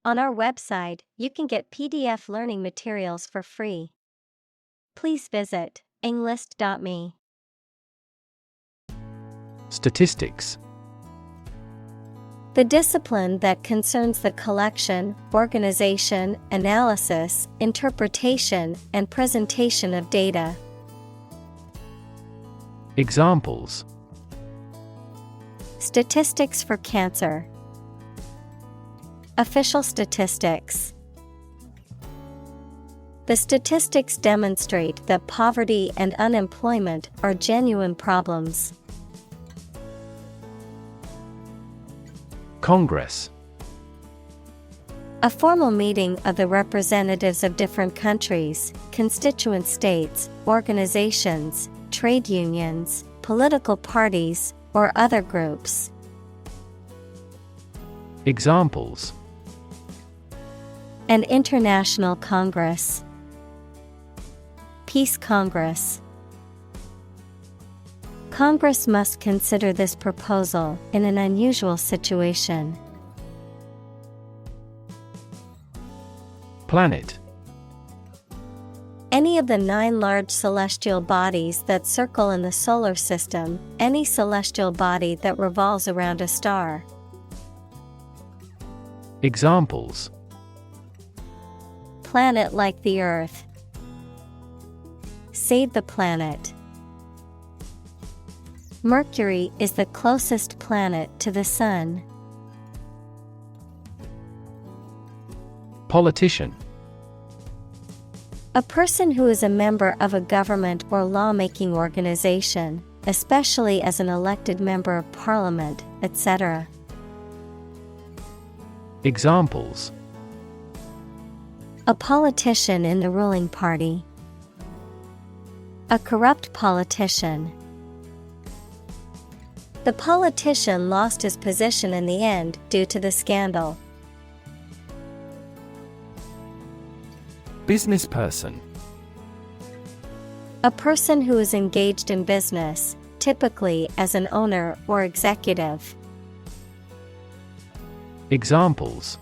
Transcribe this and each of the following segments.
On our website, you can get PDF learning materials for free. Please visit englist.me. Statistics. The discipline that concerns the collection, organization, analysis, interpretation, and presentation of data. Examples: Statistics for cancer. Official statistics. The statistics demonstrate that poverty and unemployment are genuine problems. Congress. A formal meeting of the representatives of different countries, constituent states, organizations, trade unions, political parties, or other groups. Examples: An international congress. Peace Congress. Congress must consider this proposal in an unusual situation. Planet. Any of the 9 large celestial bodies that circle in the solar system, any celestial body that revolves around a star. Examples: Planet like the Earth. Save the planet. Mercury is the closest planet to the Sun. Politician. A person who is a member of a government or lawmaking organization, especially as an elected member of parliament, etc. Examples: A politician in the ruling party. A corrupt politician. The politician lost his position in the end due to the scandal. Business person. A person who is engaged in business, typically as an owner or executive. Examples: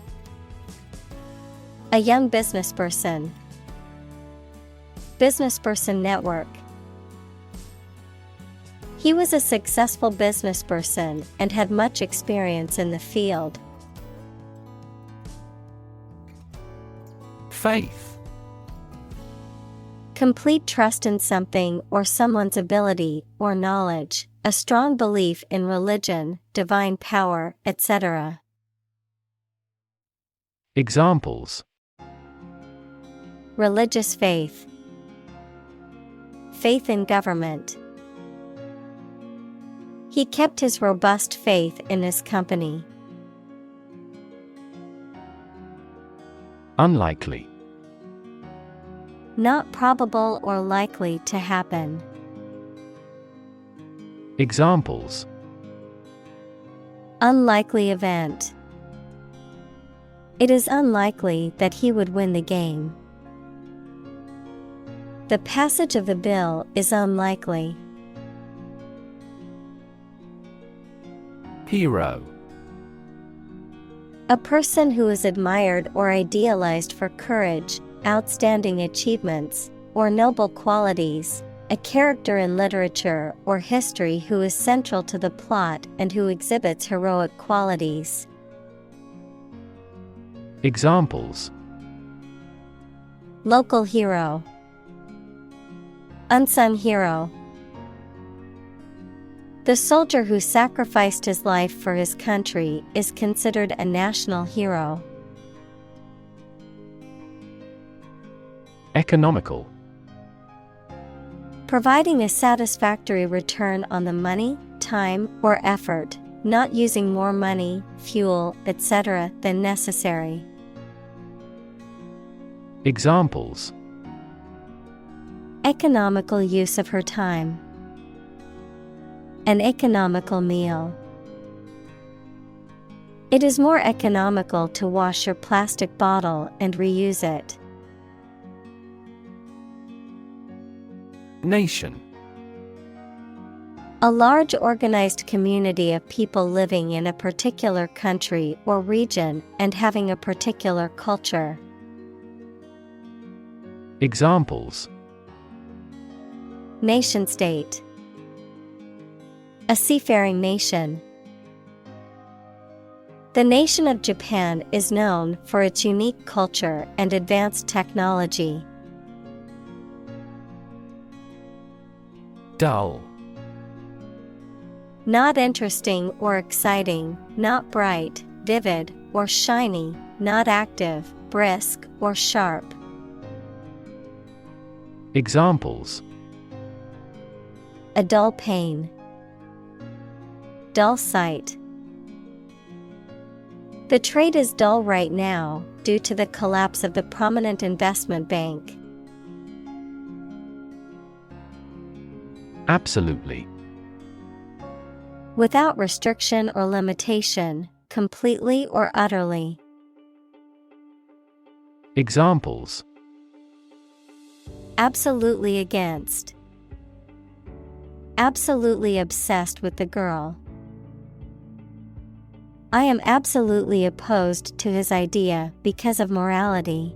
A young businessperson. Businessperson network. He was a successful businessperson and had much experience in the field. Faith. Complete trust in something or someone's ability or knowledge, a strong belief in religion, divine power, etc. Examples: Religious faith. Faith in government. He kept his robust faith in his company. Unlikely. Not probable or likely to happen. Examples: Unlikely event. It is unlikely that he would win the game. The passage of the bill is unlikely. Hero. A person who is admired or idealized for courage, outstanding achievements, or noble qualities, a character in literature or history who is central to the plot and who exhibits heroic qualities. Examples: Local hero. Unsung hero. The soldier who sacrificed his life for his country is considered a national hero. Economical. Providing a satisfactory return on the money, time, or effort, not using more money, fuel, etc. than necessary. Examples: Economical use of her time. An economical meal. It is more economical to wash your plastic bottle and reuse it. Nation. A A large organized community of people living in a particular country or region and having a particular culture. Examples: Nation-state. A seafaring nation. The nation of Japan is known for its unique culture and advanced technology. Dull. Not interesting or exciting, not bright, vivid, or shiny, not active, brisk, or sharp. Examples: A dull pain. Dull sight. The trade is dull right now due to the collapse of the prominent investment bank. Absolutely. Without restriction or limitation, completely or utterly. Examples: Absolutely against. Absolutely obsessed with the girl. I am absolutely opposed to his idea because of morality.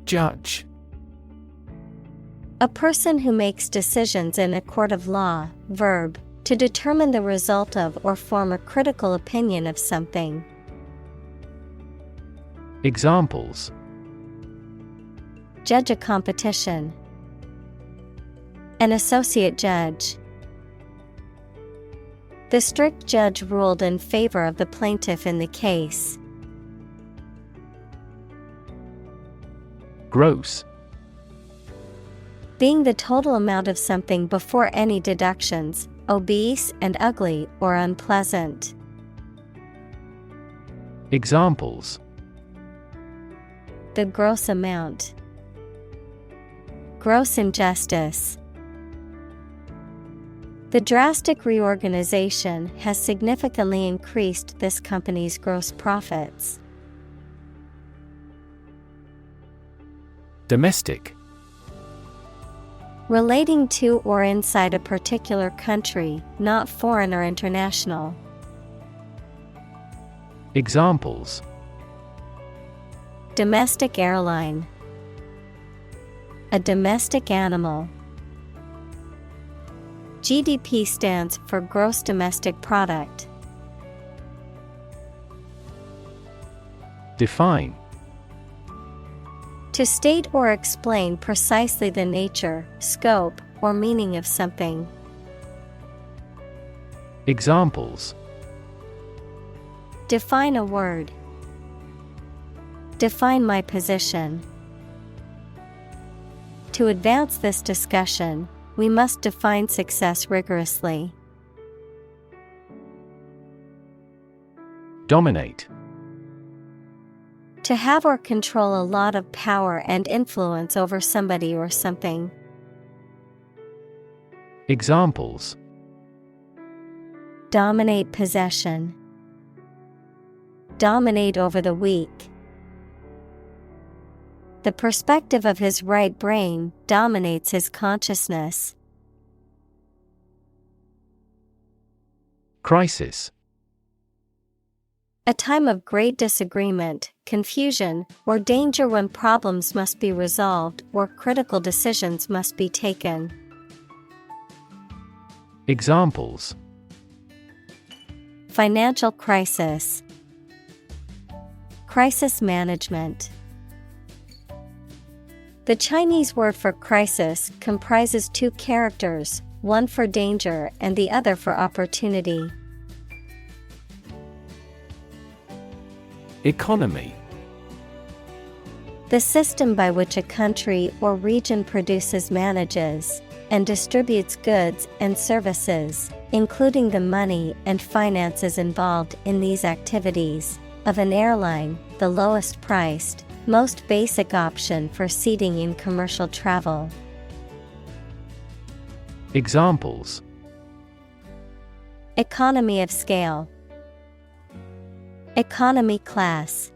Judge. A person who makes decisions in a court of law. Verb, to determine the result of or form a critical opinion of something. Examples: Judge a competition. An associate judge. The strict judge ruled in favor of the plaintiff in the case. Gross. Being the total amount of something before any deductions, obese and ugly or unpleasant. Examples: The gross amount. Gross injustice. The drastic reorganization has significantly increased this company's gross profits. Domestic. Relating to or inside a particular country, not foreign or international. Examples: Domestic airline. A domestic animal. GDP stands for gross domestic product. Define. To state or explain precisely the nature, scope, or meaning of something. Examples: Define a word. Define my position. To advance this discussion, we must define success rigorously. Dominate. To have or control a lot of power and influence over somebody or something. Examples: Dominate possession. Dominate over the weak. The perspective of his right brain dominates his consciousness. Crisis. A time of great disagreement, confusion, or danger when problems must be resolved or critical decisions must be taken. Examples: Financial crisis. Crisis management. The Chinese word for crisis comprises two characters, one for danger and the other for opportunity. Economy. The system by which a country or region produces, manages, and distributes goods and services, including the money and finances involved in these activities, of an airline, the lowest priced, most basic option for seating in commercial travel. Examples: Economy of scale. Economy class.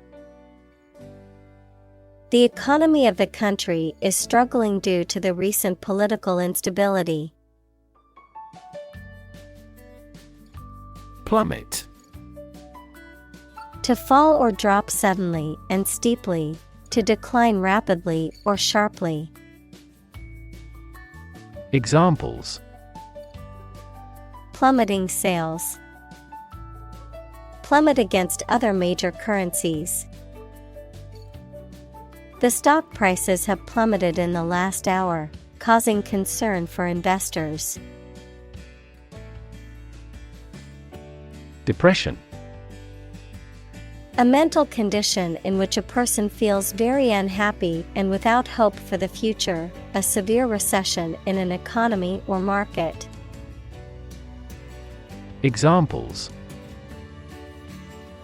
The economy of the country is struggling due to the recent political instability. Plummet. To fall or drop suddenly and steeply, to decline rapidly or sharply. Examples: Plummeting sales. Plummet against other major currencies. The stock prices have plummeted in the last hour, causing concern for investors. Depression. A mental condition in which a person feels very unhappy and without hope for the future, a severe recession in an economy or market. Examples: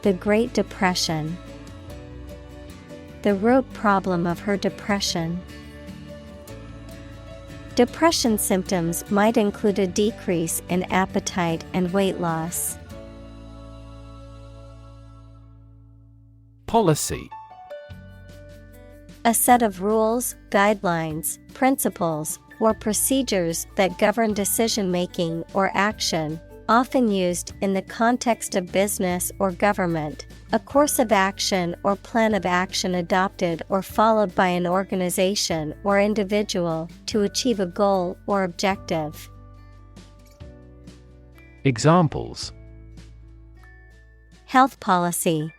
The Great Depression. The root problem of her depression. Depression symptoms might include a decrease in appetite and weight loss. Policy. A set of rules, guidelines, principles, or procedures that govern decision-making or action, often used in the context of business or government, a course of action or plan of action adopted or followed by an organization or individual to achieve a goal or objective. Examples: Health policy.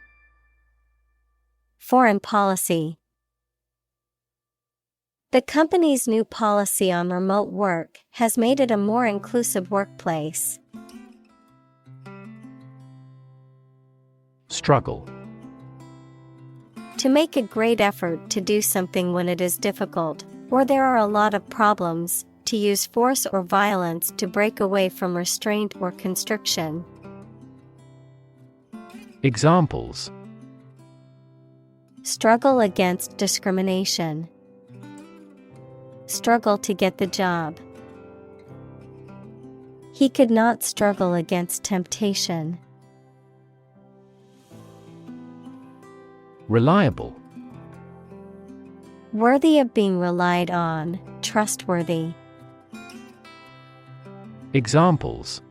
Foreign policy. The company's new policy on remote work has made it a more inclusive workplace. Struggle. To make a great effort to do something when it is difficult, or there are a lot of problems, to use force or violence to break away from restraint or constriction. Examples: Struggle against discrimination. Struggle to get the job. He could not struggle against temptation. Reliable. Worthy of being relied on, trustworthy. Examples: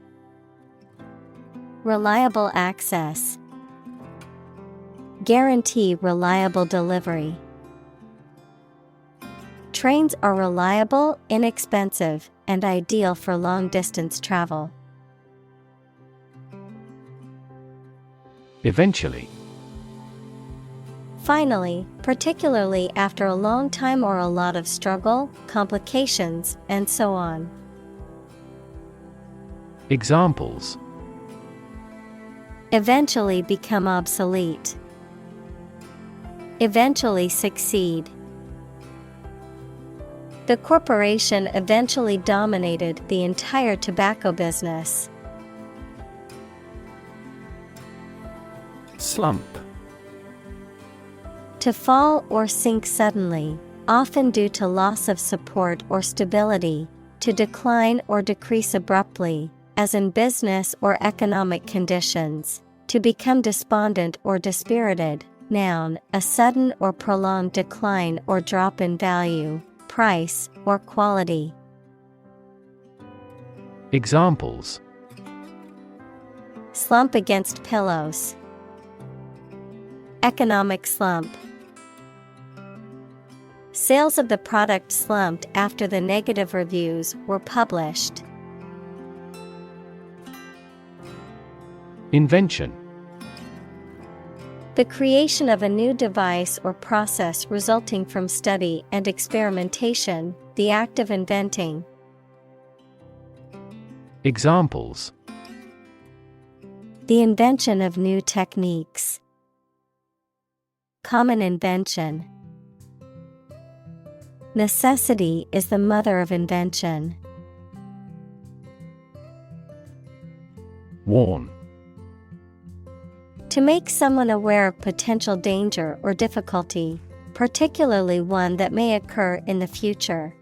Reliable access. Guarantee reliable delivery. Trains are reliable, inexpensive, and ideal for long-distance travel. Eventually. Finally, particularly after a long time or a lot of struggle, complications, and so on. Examples: Eventually become obsolete. Eventually succeed. The corporation eventually dominated the entire tobacco business. Slump. To fall or sink suddenly, often due to loss of support or stability, to decline or decrease abruptly, as in business or economic conditions, to become despondent or dispirited. Noun, a sudden or prolonged decline or drop in value, price, or quality. Examples: Slump against pillows. Economic slump. Sales of the product slumped after the negative reviews were published. Invention. The creation of a new device or process resulting from study and experimentation, the act of inventing. Examples: The invention of new techniques. Common invention. Necessity is the mother of invention. Warn. To make someone aware of potential danger or difficulty, particularly one that may occur in the future.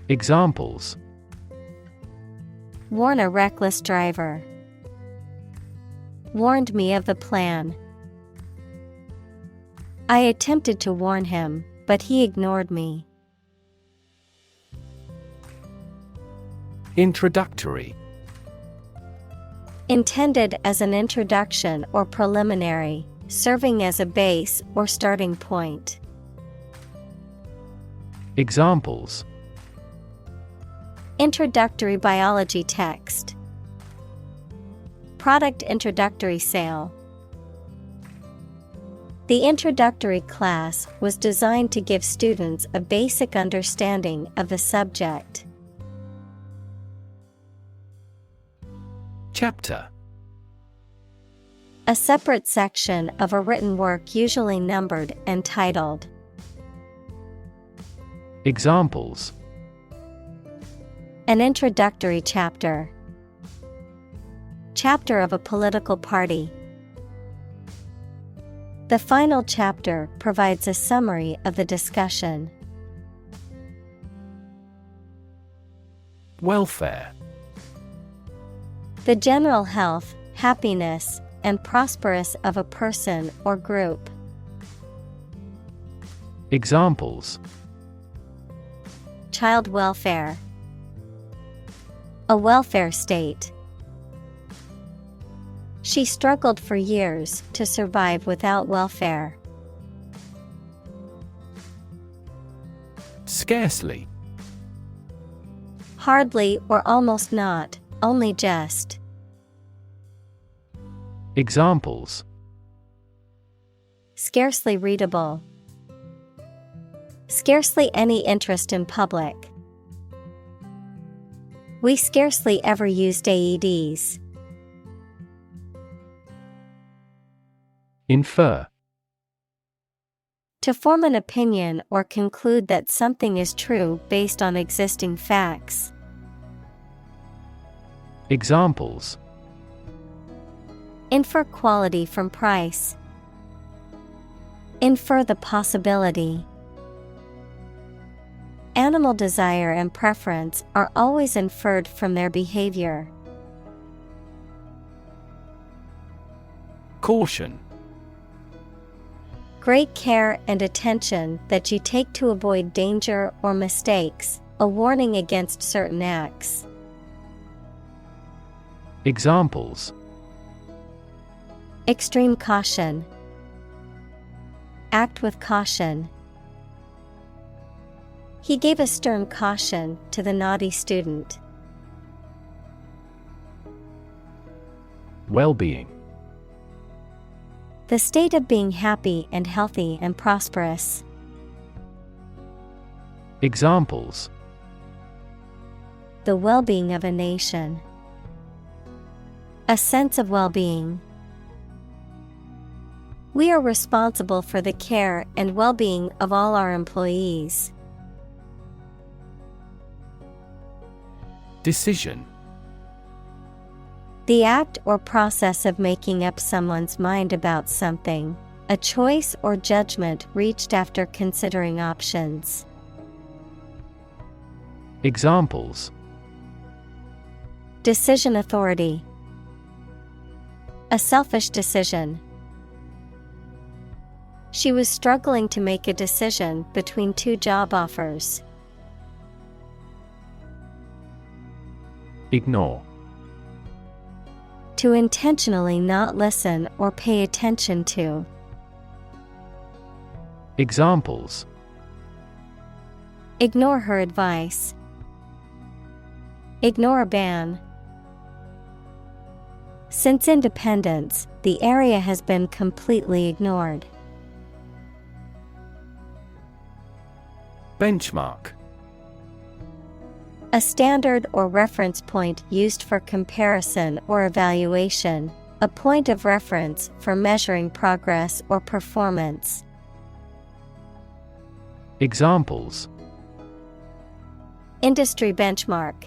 Examples: Warn a reckless driver. Warned me of the plan. I attempted to warn him, but he ignored me. Introductory. Intended as an introduction or preliminary, serving as a base or starting point. Examples: Introductory biology text. Product introductory sale. The introductory class was designed to give students a basic understanding of the subject. Chapter. A separate section of a written work usually numbered and titled. Examples: An introductory chapter. Chapter of a political party. The final chapter provides a summary of the discussion. Welfare. The general health, happiness, and prosperous of a person or group. Examples: Child welfare. A welfare state. She struggled for years to survive without welfare. Scarcely. Hardly or almost not, only just. Examples: Scarcely readable. Scarcely any interest in public. We scarcely ever used AEDs. Infer. To form an opinion or conclude that something is true based on existing facts. Examples: Infer quality from price. Infer the possibility. Animal desire and preference are always inferred from their behavior. Caution. Great care and attention that you take to avoid danger or mistakes, a warning against certain acts. Examples: Extreme caution. Act with caution. He gave a stern caution to the naughty student. Well-being. The state of being happy and healthy and prosperous. Examples: The well-being of a nation. A sense of well-being. We are responsible for the care and well-being of all our employees. Decision. The act or process of making up someone's mind about something, a choice or judgment reached after considering options. Examples: Decision authority. A selfish decision. She was struggling to make a decision between two job offers. Ignore. To intentionally not listen or pay attention to. Examples: Ignore her advice. Ignore a ban. Since independence, the area has been completely ignored. Benchmark. A standard or reference point used for comparison or evaluation, a point of reference for measuring progress or performance. Examples: Industry benchmark.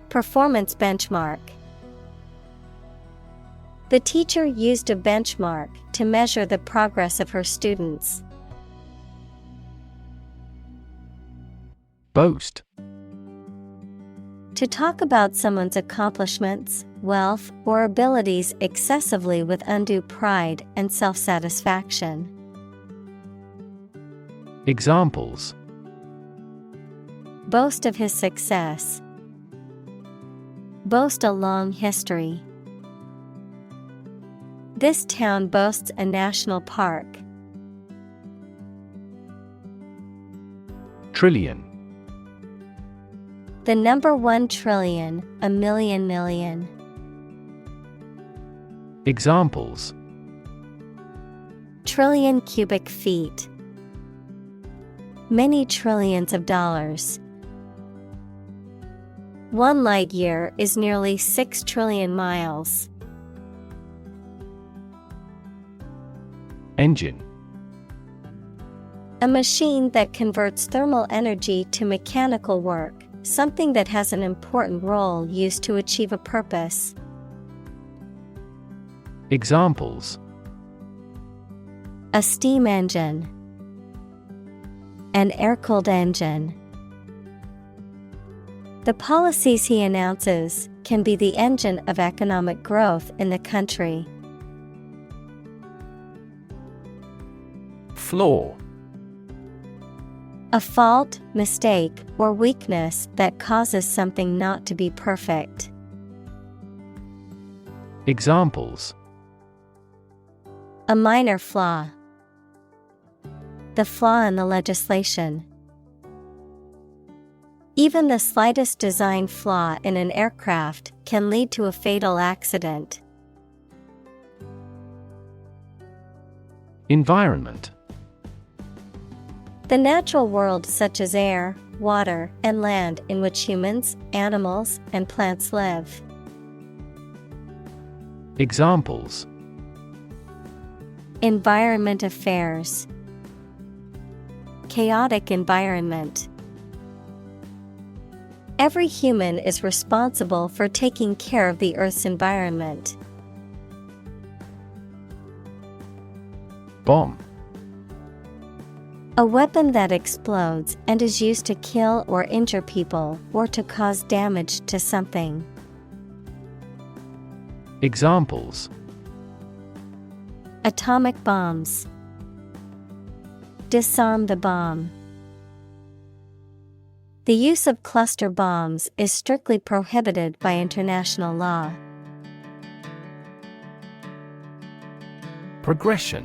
Performance benchmark. The teacher used a benchmark to measure the progress of her students. Boast. To talk about someone's accomplishments, wealth, or abilities excessively with undue pride and self-satisfaction. Examples: Boast of his success. Boast a long history. This town boasts a national park. Trillion. The number 1,000,000,000,000, a million million. Examples: Trillion cubic feet. Many trillions of dollars. 1 light year is nearly 6 trillion miles. Engine. A machine that converts thermal energy to mechanical work, something that has an important role used to achieve a purpose. Examples: A steam engine. An air-cooled engine. The policies he announces can be the engine of economic growth in the country. Flaw. A fault, mistake, or weakness that causes something not to be perfect. Examples: A minor flaw. The flaw in the legislation. Even the slightest design flaw in an aircraft can lead to a fatal accident. Environment. The natural world such as air, water, and land in which humans, animals, and plants live. Examples: Environment affairs. Chaotic environment. Every human is responsible for taking care of the Earth's environment. Bomb. A weapon that explodes and is used to kill or injure people or to cause damage to something. Examples: Atomic bombs. Disarm the bomb. The use of cluster bombs is strictly prohibited by international law. Progression.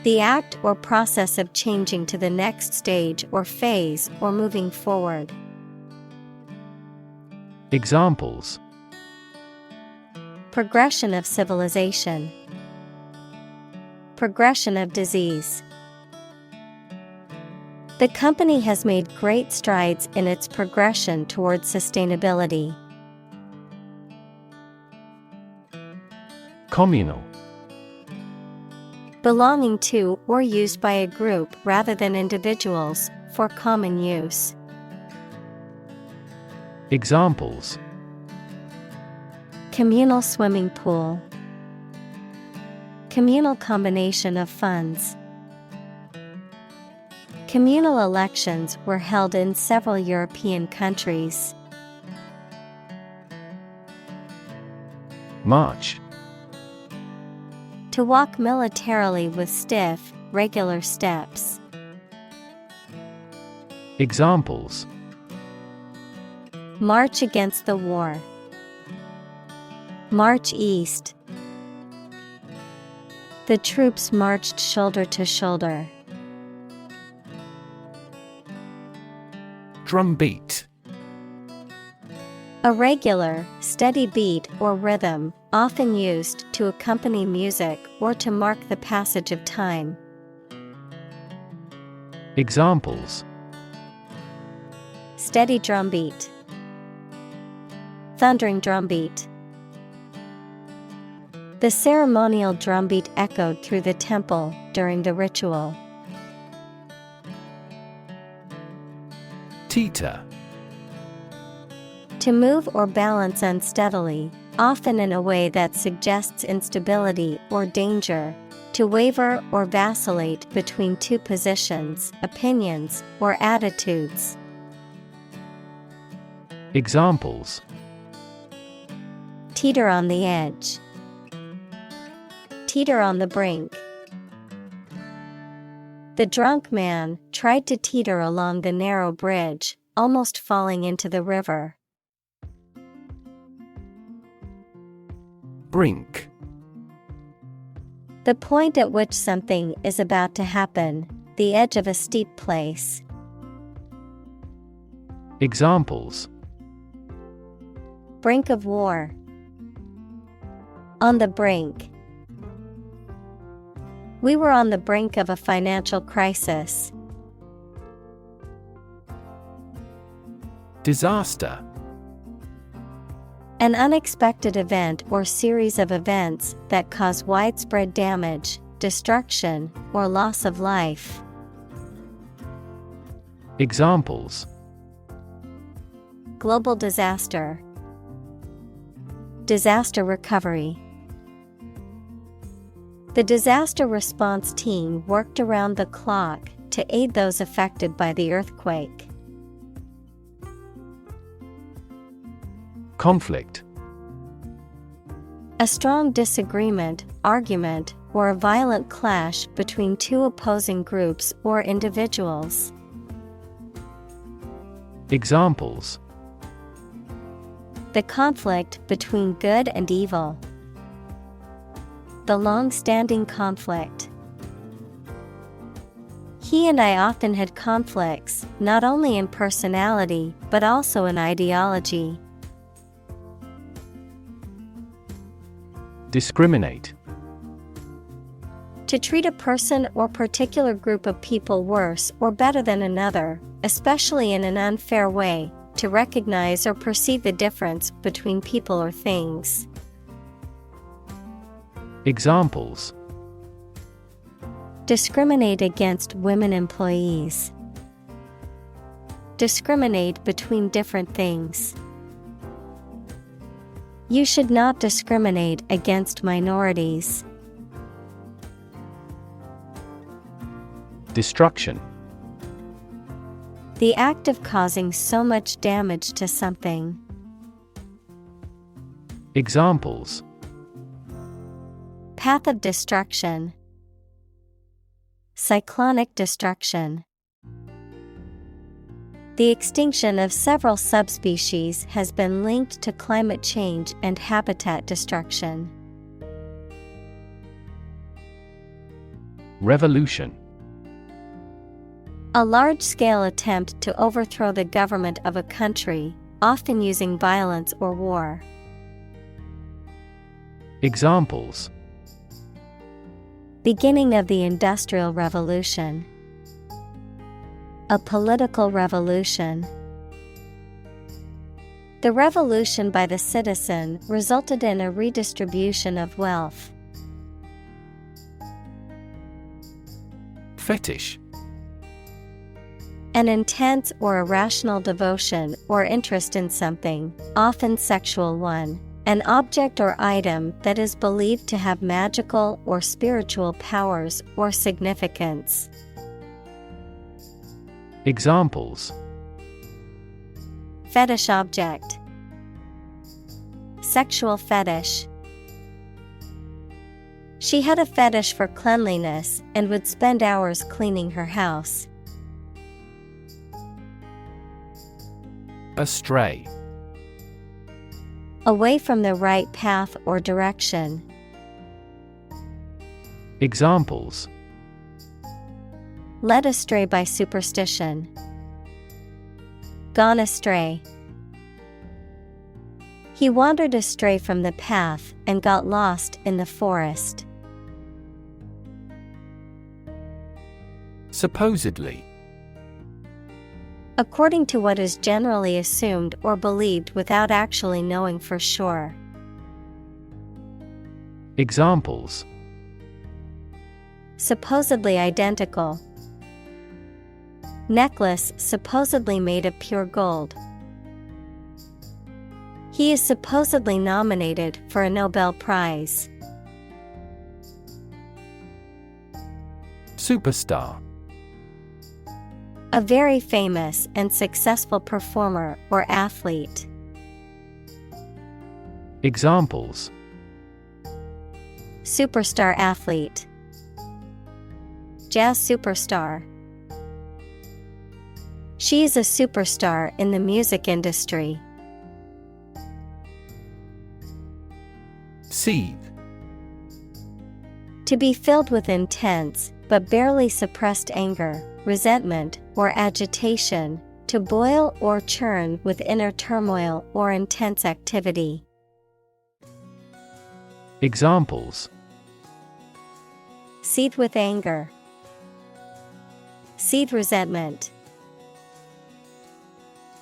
The act or process of changing to the next stage or phase or moving forward. Examples: Progression of civilization. Progression of disease. The company has made great strides in its progression towards sustainability. Communal. Belonging to or used by a group rather than individuals, for common use. Examples: Communal swimming pool. Communal combination of funds. Communal elections were held in several European countries. March. To walk militarily with stiff, regular steps. Examples: March against the war. March east. The troops marched shoulder to shoulder. Drumbeat. A regular, steady beat or rhythm, often used to accompany music or to mark the passage of time. Examples: Steady drumbeat. Thundering drumbeat. The ceremonial drumbeat echoed through the temple during the ritual. Teeter. To move or balance unsteadily, often in a way that suggests instability or danger. To waver or vacillate between two positions, opinions, or attitudes. Examples: teeter on the edge, teeter on the brink. The drunk man tried to teeter along the narrow bridge, almost falling into the river. Brink. The point at which something is about to happen, the edge of a steep place. Examples: brink of war, on the brink. We were on the brink of a financial crisis. Disaster. An unexpected event or series of events that cause widespread damage, destruction, or loss of life. Examples: global disaster, disaster recovery. The disaster response team worked around the clock to aid those affected by the earthquake. Conflict. A strong disagreement, argument, or a violent clash between two opposing groups or individuals. Examples: the conflict between good and evil. The long-standing conflict. He and I often had conflicts, not only in personality, but also in ideology. Discriminate. To treat a person or particular group of people worse or better than another, especially in an unfair way, to recognize or perceive the difference between people or things. Examples: discriminate against women employees. Discriminate between different things. You should not discriminate against minorities. Destruction. The act of causing so much damage to something. Examples: path of destruction. Cyclonic destruction. The extinction of several subspecies has been linked to climate change and habitat destruction. Revolution. A large-scale attempt to overthrow the government of a country, often using violence or war. Examples: beginning of the Industrial Revolution. A political revolution. The revolution by the citizen resulted in a redistribution of wealth. Fetish. An intense or irrational devotion or interest in something, often sexual one. An object or item that is believed to have magical or spiritual powers or significance. Examples: fetish object. Sexual fetish. She had a fetish for cleanliness and would spend hours cleaning her house. Astray. Away from the right path or direction. Examples: led astray by superstition. Gone astray. He wandered astray from the path and got lost in the forest. Supposedly. According to what is generally assumed or believed without actually knowing for sure. Examples: supposedly identical. Necklace supposedly made of pure gold. He is supposedly nominated for a Nobel Prize. Superstar. A very famous and successful performer or athlete. Examples: Superstar athlete. Jazz superstar. She is a superstar in the music industry. Seethe. To be filled with intense, but barely suppressed anger, resentment, or agitation, to boil or churn with inner turmoil or intense activity. Examples: Seethe with anger. Seethe resentment.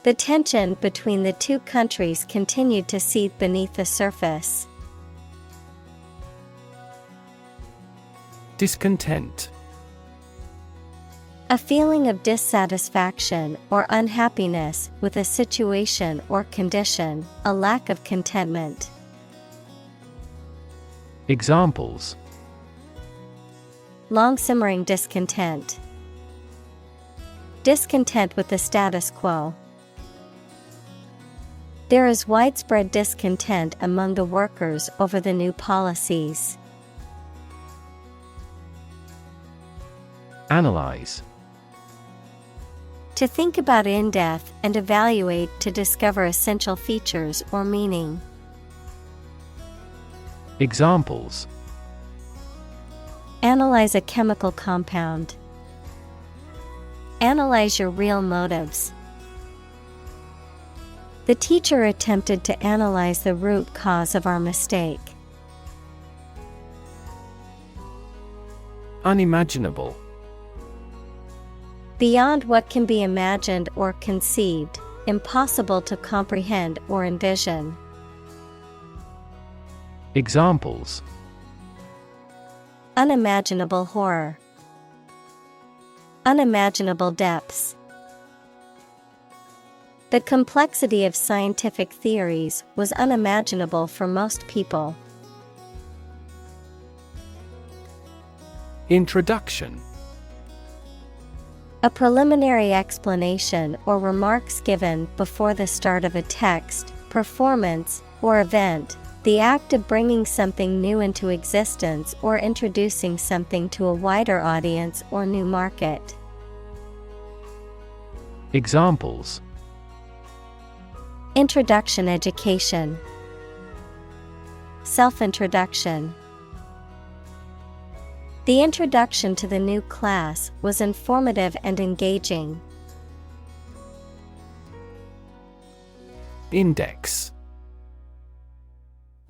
The tension between the two countries continued to seethe beneath the surface. Discontent. A feeling of dissatisfaction or unhappiness with a situation or condition, a lack of contentment. Examples: Long simmering discontent. Discontent with the status quo. There is widespread discontent among the workers over the new policies. Analyze. To think about in depth and evaluate to discover essential features or meaning. Examples: Analyze a chemical compound. Analyze your real motives. The teacher attempted to analyze the root cause of our mistake. Unimaginable. Beyond what can be imagined or conceived, impossible to comprehend or envision. Examples: Unimaginable horror. Unimaginable depths. The complexity of scientific theories was unimaginable for most people. Introduction. A preliminary explanation or remarks given before the start of a text, performance, or event, the act of bringing something new into existence or introducing something to a wider audience or new market. Examples: Introduction education. Self-introduction. The introduction to the new class was informative and engaging. Index.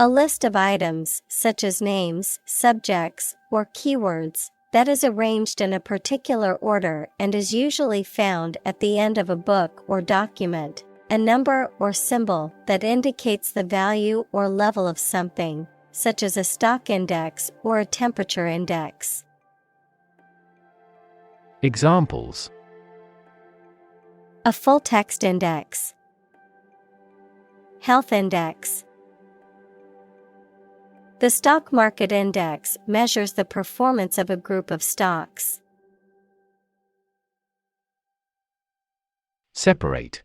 A list of items, such as names, subjects, or keywords, that is arranged in a particular order and is usually found at the end of a book or document. A number or symbol that indicates the value or level of something, such as a stock index or a temperature index. Examples: A full text index. Health index. The stock market index measures the performance of a group of stocks. Separate.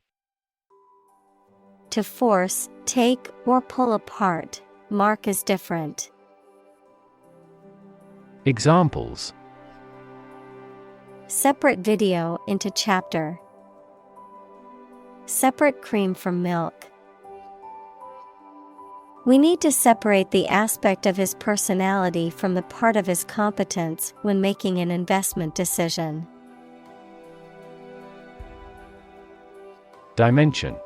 To force, take, or pull apart, mark as different. Examples: Separate video into chapter. Separate cream from milk. We need to separate the aspect of his personality from the part of his competence when making an investment decision. Dimension.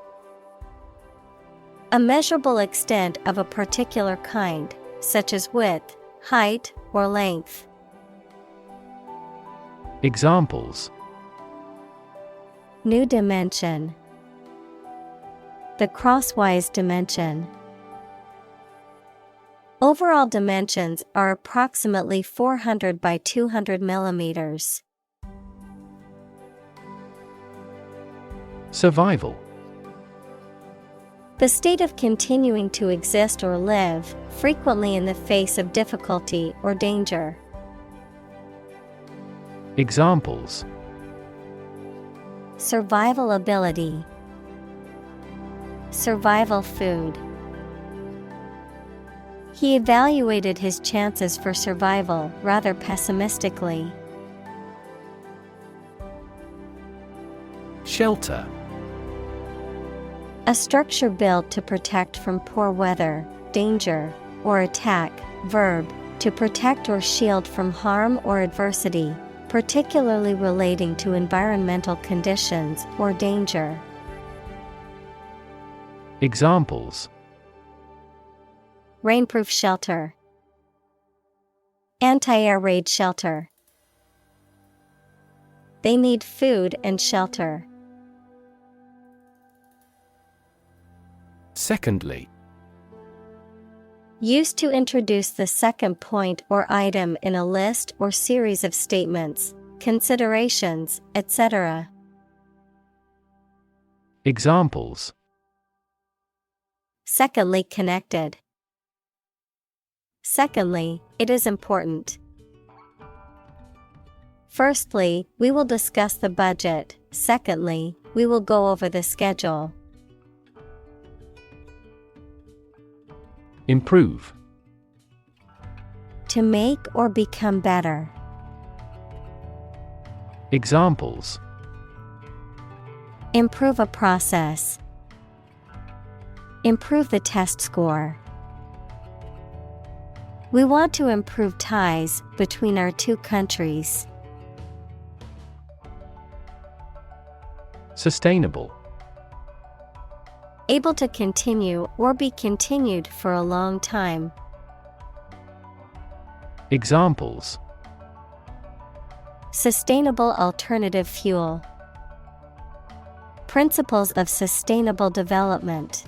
A measurable extent of a particular kind, such as width, height, or length. Examples: New dimension. The crosswise dimension. Overall dimensions are approximately 400 by 200 millimeters. Survival. The state of continuing to exist or live, frequently in the face of difficulty or danger. Examples: Survival ability. Survival food. He evaluated his chances for survival rather pessimistically. Shelter. A structure built to protect from poor weather, danger, or attack. Verb, to protect or shield from harm or adversity, particularly relating to environmental conditions or danger. Examples: Rainproof shelter. Anti-air raid shelter. They need food and shelter. Secondly. Used to introduce the second point or item in a list or series of statements, considerations, etc. Examples: Secondly connected. Secondly, it is important. Firstly, we will discuss the budget. Secondly, we will go over the schedule. Improve. To make or become better. Examples: Improve a process. Improve the test score. We want to improve ties between our two countries. Sustainable. Able to continue or be continued for a long time. Examples: Sustainable alternative fuel. Principles of sustainable development.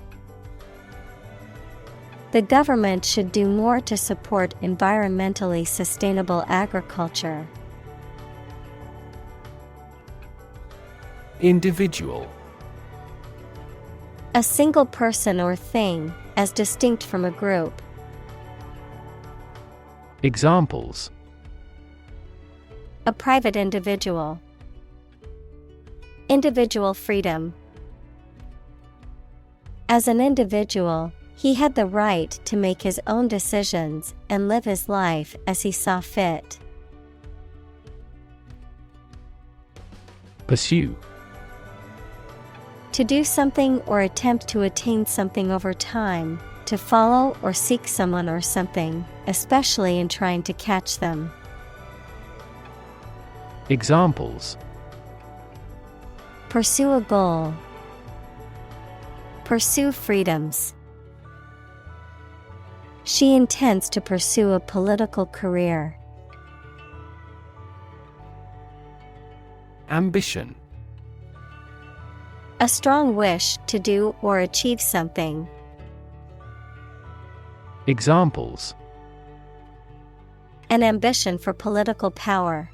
The government should do more to support environmentally sustainable agriculture. Individual. A single person or thing, as distinct from a group. Examples: A private individual. Individual freedom. As an individual, he had the right to make his own decisions and live his life as he saw fit. Pursue. To do something or attempt to attain something over time, to follow or seek someone or something, especially in trying to catch them. Examples: Pursue a goal. Pursue freedoms. She intends to pursue a political career. Ambition. A strong wish to do or achieve something. Examples: An ambition for political power.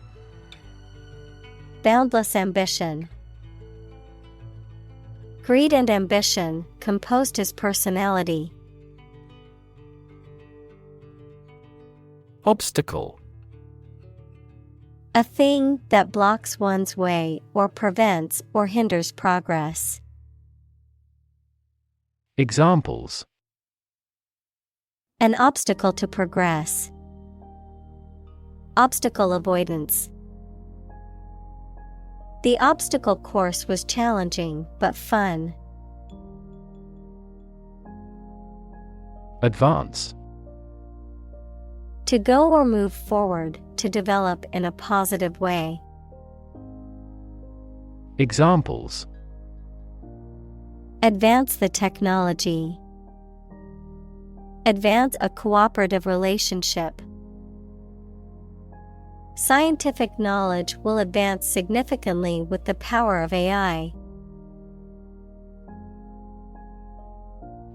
Boundless ambition. Greed and ambition composed his personality. Obstacle. A thing that blocks one's way or prevents or hinders progress. Examples: An obstacle to progress. Obstacle avoidance. The obstacle course was challenging but fun. Advance. To go or move forward, to develop in a positive way. Examples: Advance the technology. Advance a cooperative relationship. Scientific knowledge will advance significantly with the power of AI.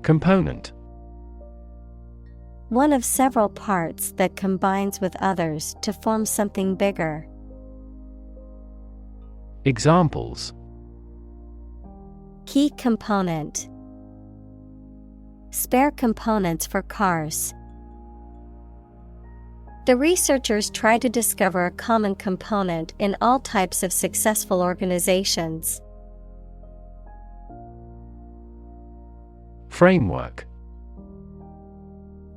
Component. One of several parts that combines with others to form something bigger. Examples: Key component. Spare components for cars. The researchers try to discover a common component in all types of successful organizations. Framework.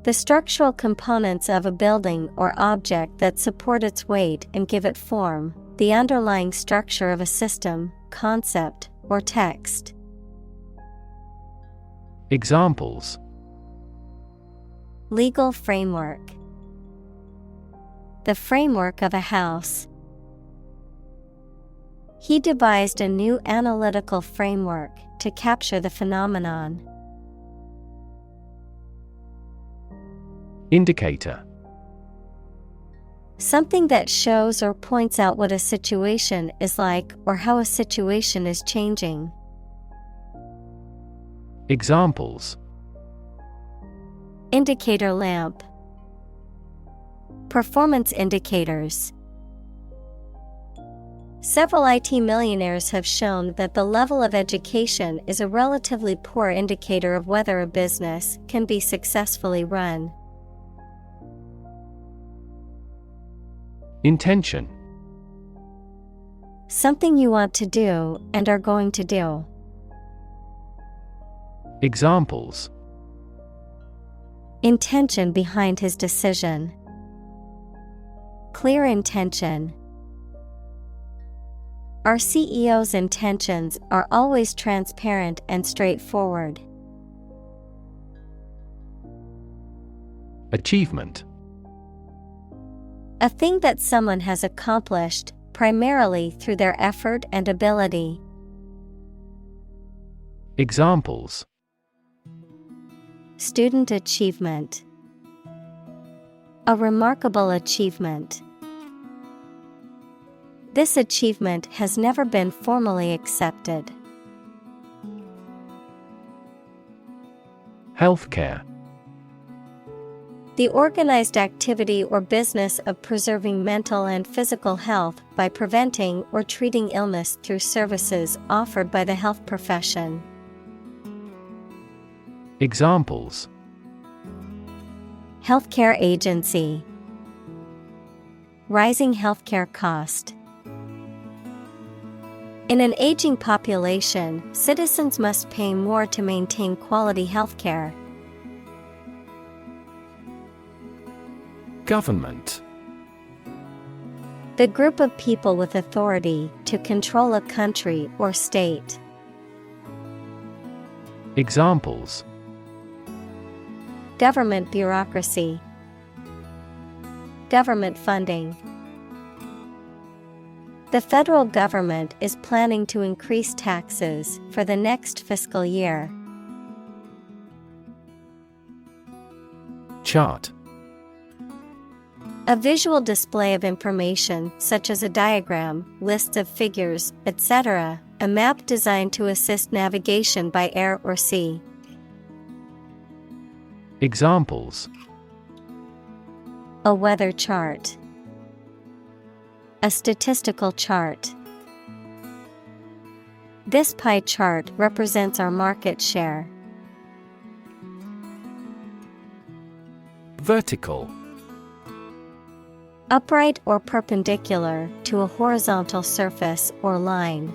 The structural components of a building or object that support its weight and give it form, the underlying structure of a system, concept, or text. Examples: Legal framework. The framework of a house. He devised a new analytical framework to capture the phenomenon. Indicator. Something that shows or points out what a situation is like or how a situation is changing. Examples: Indicator lamp. Performance indicators. Several IT millionaires have shown that the level of education is a relatively poor indicator of whether a business can be successfully run. Intention. Something you want to do and are going to do. Examples: Intention behind his decision. Clear intention. Our CEO's intentions are always transparent and straightforward. Achievement. A thing that someone has accomplished, primarily through their effort and ability. Examples: Student achievement. A remarkable achievement. This achievement has never been formally accepted. Healthcare. The organized activity or business of preserving mental and physical health by preventing or treating illness through services offered by the health profession. Examples: Healthcare agency. Rising healthcare cost. In an aging population, citizens must pay more to maintain quality healthcare. Government. The group of people with authority to control a country or state. Examples: Government bureaucracy. Government funding. The federal government is planning to increase taxes for the next fiscal year. Chart. A visual display of information such as a diagram, lists of figures, etc., a map designed to assist navigation by air or sea. Examples: A weather chart. A statistical chart. This pie chart represents our market share. Vertical. Upright or perpendicular to a horizontal surface or line.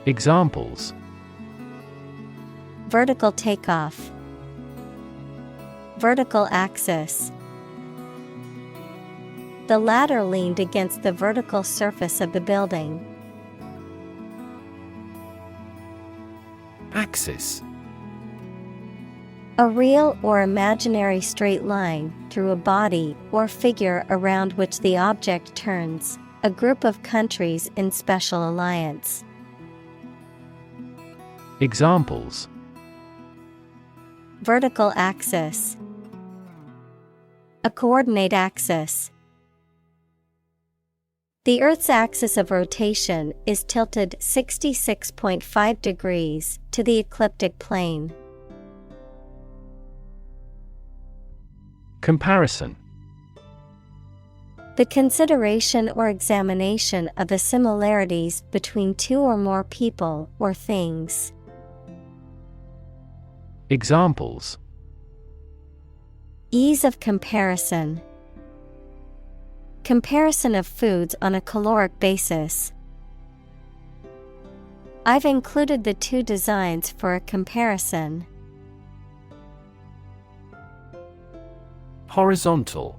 Examples: Vertical takeoff. Vertical axis. The ladder leaned against the vertical surface of the building. Axis. A real or imaginary straight line through a body or figure around which the object turns, a group of countries in special alliance. Examples: Vertical axis. A coordinate axis. The Earth's axis of rotation is tilted 66.5 degrees to the ecliptic plane. Comparison. The consideration or examination of the similarities between two or more people or things. Examples: Ease of comparison. Comparison of foods on a caloric basis. I've included the two designs for a comparison. Horizontal.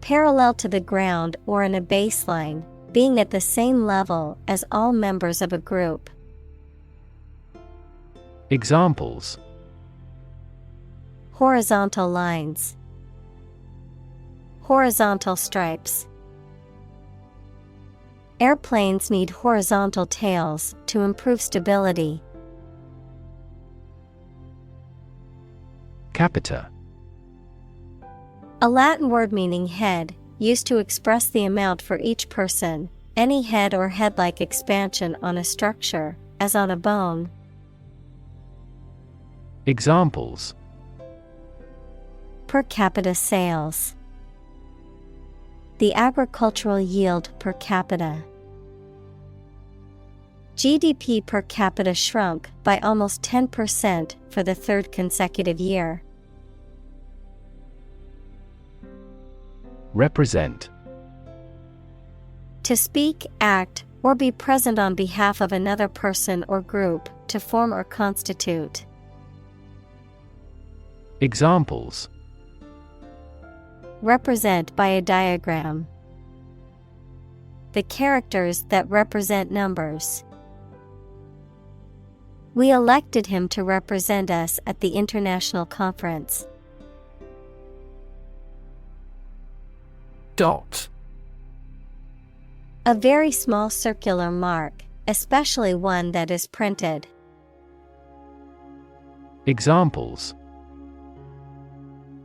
Parallel to the ground or in a baseline, being at the same level as all members of a group. Examples: Horizontal lines. Horizontal stripes. Airplanes need horizontal tails to improve stability. Capita. A Latin word meaning head, used to express the amount for each person, any head or head-like expansion on a structure, as on a bone. Examples: Per capita sales. The agricultural yield per capita. GDP per capita shrunk by almost 10% for the third consecutive year. Represent. To speak, act, or be present on behalf of another person or group, to form or constitute. Examples: Represent by a diagram. The characters that represent numbers. We elected him to represent us at the international conference. Dot. A very small circular mark, especially one that is printed. Examples: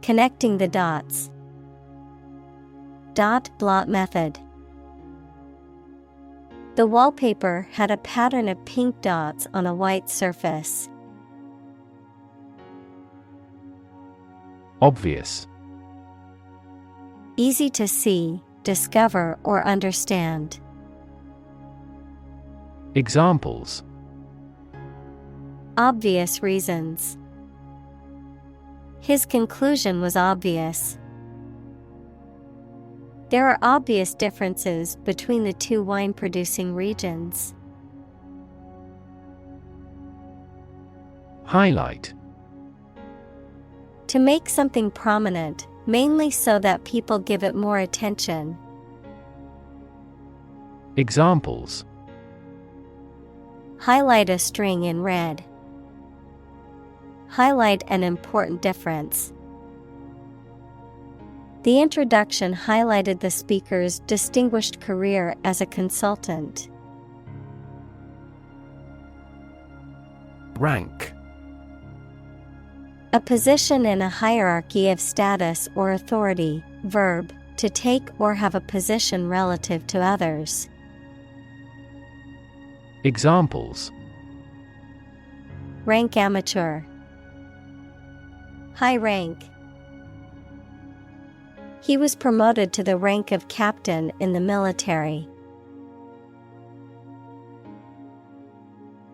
Connecting the dots. Dot blot method. The wallpaper had a pattern of pink dots on a white surface. Obvious. Easy to see, discover, or understand. Examples: Obvious reasons. His conclusion was obvious. There are obvious differences between the two wine-producing regions. Highlight. To make something prominent, mainly so that people give it more attention. Examples: Highlight a string in red. Highlight an important difference. The introduction highlighted the speaker's distinguished career as a consultant. Rank. A position in a hierarchy of status or authority. Verb, to take or have a position relative to others. Examples: Rank amateur. High rank. He was promoted to the rank of captain in the military.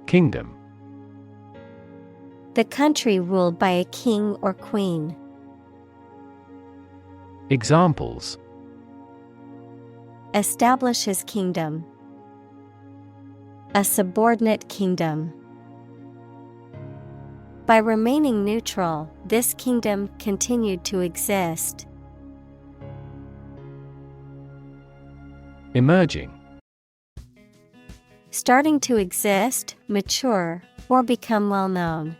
Kingdom. The country ruled by a king or queen. Examples: Establish his kingdom. A subordinate kingdom. By remaining neutral, this kingdom continued to exist. Emerging. Starting to exist, mature, or become well known.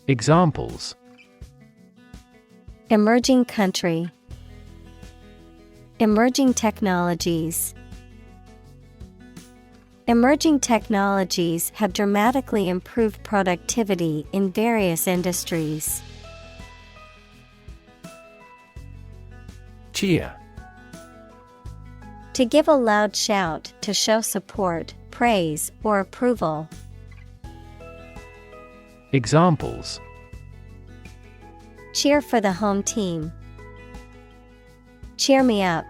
Examples: Emerging country. Emerging technologies. Emerging technologies have dramatically improved productivity in various industries. Cheer. To give a loud shout to show support, praise, or approval. Examples: Cheer for the home team. Cheer me up.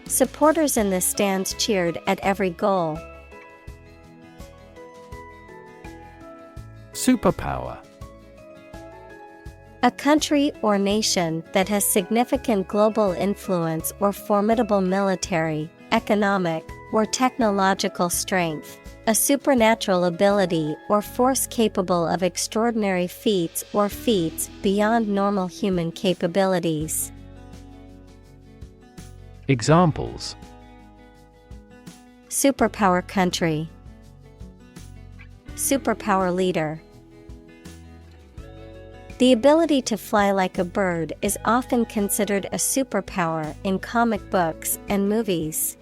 Supporters in the stands cheered at every goal. Superpower. A country or nation that has significant global influence or formidable military, economic, or technological strength, a supernatural ability or force capable of extraordinary feats or feats beyond normal human capabilities. Examples: Superpower country, superpower leader. The ability to fly like a bird is often considered a superpower in comic books and movies.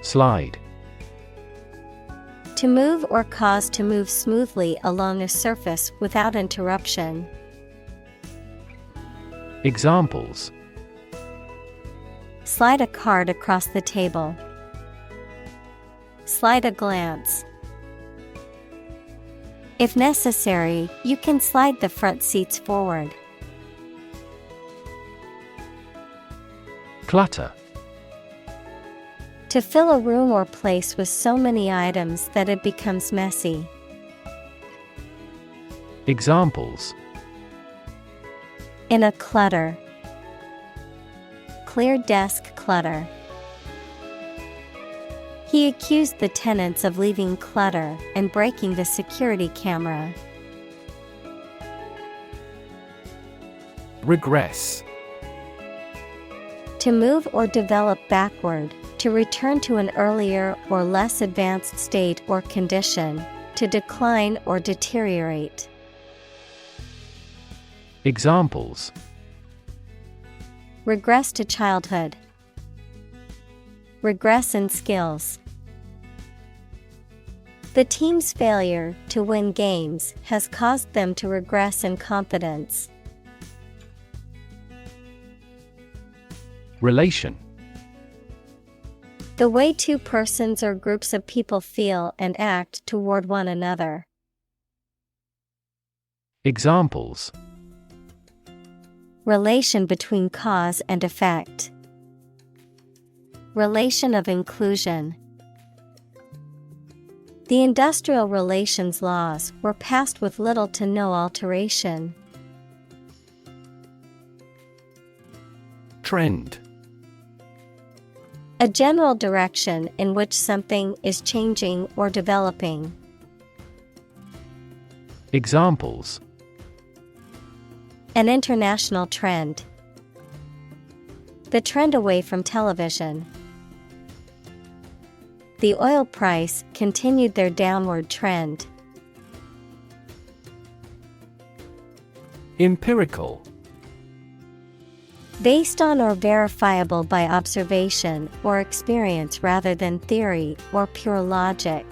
Slide. To move or cause to move smoothly along a surface without interruption. Examples: Slide a card across the table. Slide a glance. If necessary, you can slide the front seats forward. Clutter. To fill a room or place with so many items that it becomes messy. Examples: In a clutter. Clear desk clutter. He accused the tenants of leaving clutter and breaking the security camera. Regress. To move or develop backward, to return to an earlier or less advanced state or condition, to decline or deteriorate. Examples: Regress to childhood. Regress in skills. The team's failure to win games has caused them to regress in confidence. Relation. The way two persons or groups of people feel and act toward one another. Examples: Relation between cause and effect. Relation of inclusion. The industrial relations laws were passed with little to no alteration. Trend. A general direction in which something is changing or developing. Examples: An international trend. The trend away from television. The oil price continued their downward trend. Empirical. Based on or verifiable by observation or experience rather than theory or pure logic.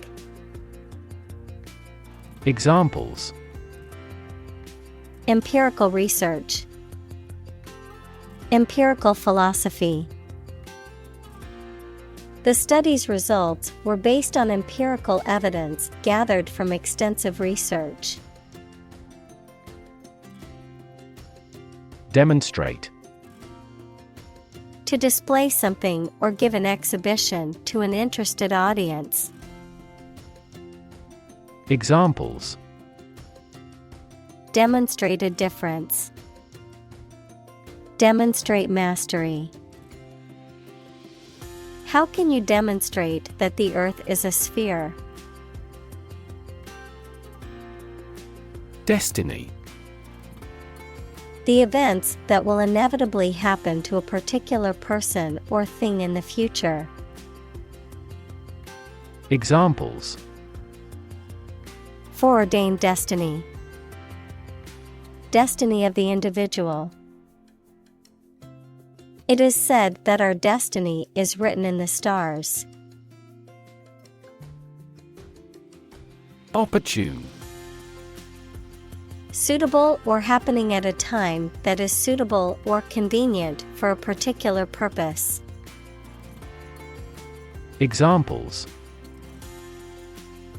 Examples: Empirical research. Empirical philosophy. The study's results were based on empirical evidence gathered from extensive research. Demonstrate. To display something or give an exhibition to an interested audience. Examples: Demonstrated difference. Demonstrate mastery. How can you demonstrate that the Earth is a sphere? Destiny. The events that will inevitably happen to a particular person or thing in the future. Examples: Foreordained destiny. Destiny of the individual. It is said that our destiny is written in the stars. Opportune. Suitable or happening at a time that is suitable or convenient for a particular purpose. Examples: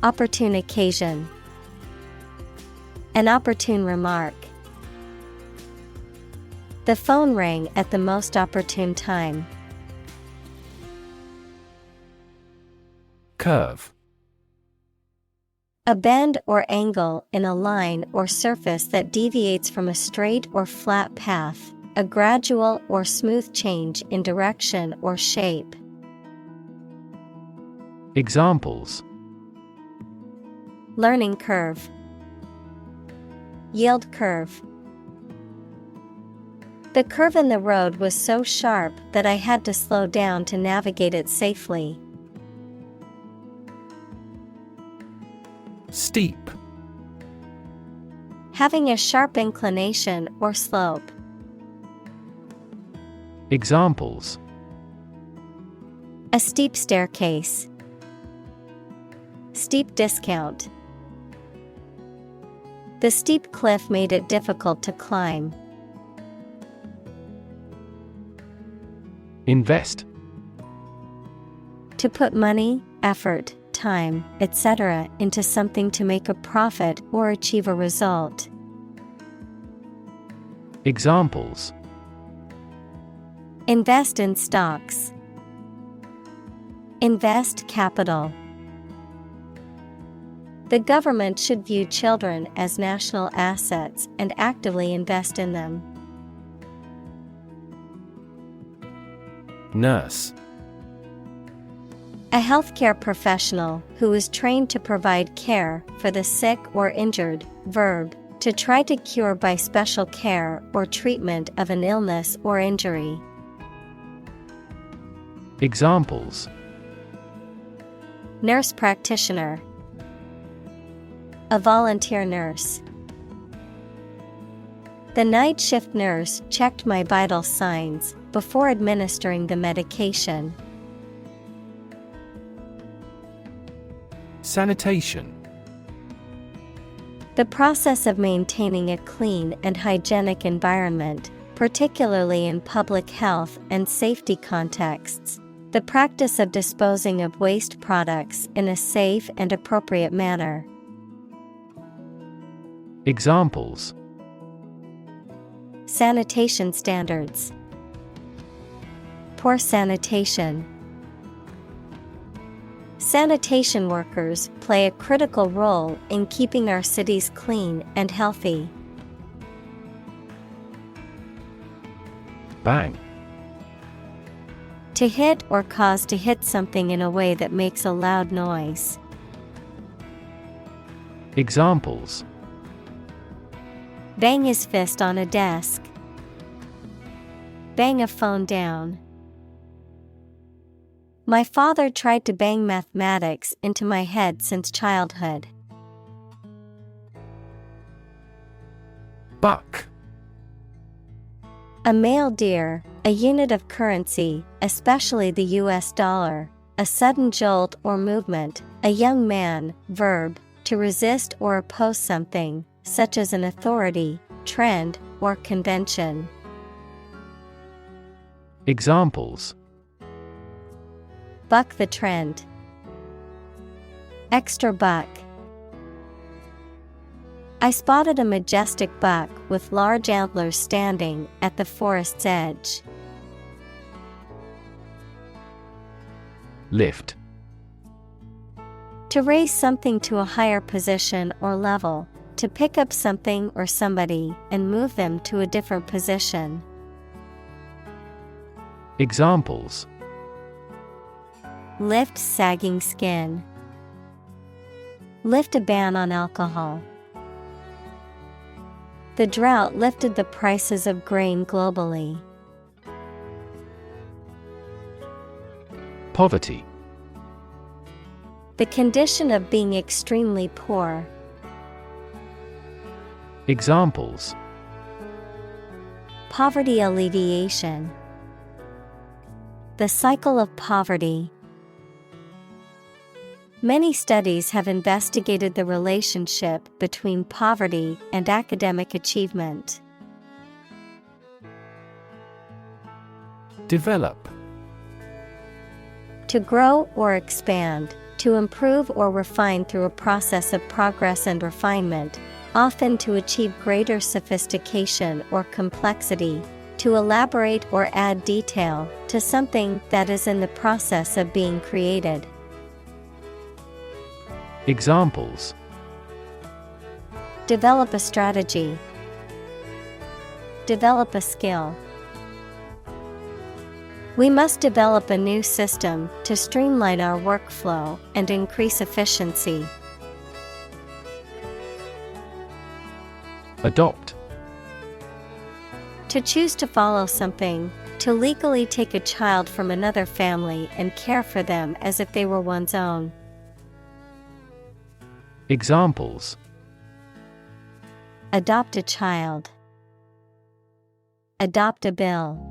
Opportune occasion. An opportune remark. The phone rang at the most opportune time. Curve. A bend or angle in a line or surface that deviates from a straight or flat path, a gradual or smooth change in direction or shape. Examples: Learning curve, yield curve. The curve in the road was so sharp that I had to slow down to navigate it safely. Steep. Having a sharp inclination or slope. Examples: A steep staircase. Steep discount. The steep cliff made it difficult to climb. Invest. To put money, effort, time, etc. into something to make a profit or achieve a result. Examples: Invest in stocks. Invest capital. The government should view children as national assets and actively invest in them. Nurse. A healthcare professional who is trained to provide care for the sick or injured. Verb, to try to cure by special care or treatment of an illness or injury. Examples: Nurse practitioner. A volunteer nurse. The night shift nurse checked my vital signs before administering the medication. Sanitation. The process of maintaining a clean and hygienic environment, particularly in public health and safety contexts. The practice of disposing of waste products in a safe and appropriate manner. Examples: Sanitation standards. Poor sanitation. Sanitation workers play a critical role in keeping our cities clean and healthy. Bang. To hit or cause to hit something in a way that makes a loud noise. Examples: Bang his fist on a desk. Bang a phone down. My father tried to bang mathematics into my head since childhood. Buck. A male deer, a unit of currency, especially the US dollar, a sudden jolt or movement, a young man. Verb, to resist or oppose something, such as an authority, trend, or convention. Examples: Buck the trend. Extra buck. I spotted a majestic buck with large antlers standing at the forest's edge. Lift. To raise something to a higher position or level, to pick up something or somebody and move them to a different position. Examples: Lift sagging skin. Lift a ban on alcohol. The drought lifted the prices of grain globally. Poverty. The condition of being extremely poor. Examples: Poverty alleviation. The cycle of poverty. Many studies have investigated the relationship between poverty and academic achievement. Develop. To grow or expand, to improve or refine through a process of progress and refinement, often to achieve greater sophistication or complexity, to elaborate or add detail to something that is in the process of being created. Examples: Develop a strategy. Develop a skill. We must develop a new system to streamline our workflow and increase efficiency. Adopt. To choose to follow something, to legally take a child from another family and care for them as if they were one's own. Examples: Adopt a child. Adopt a bill.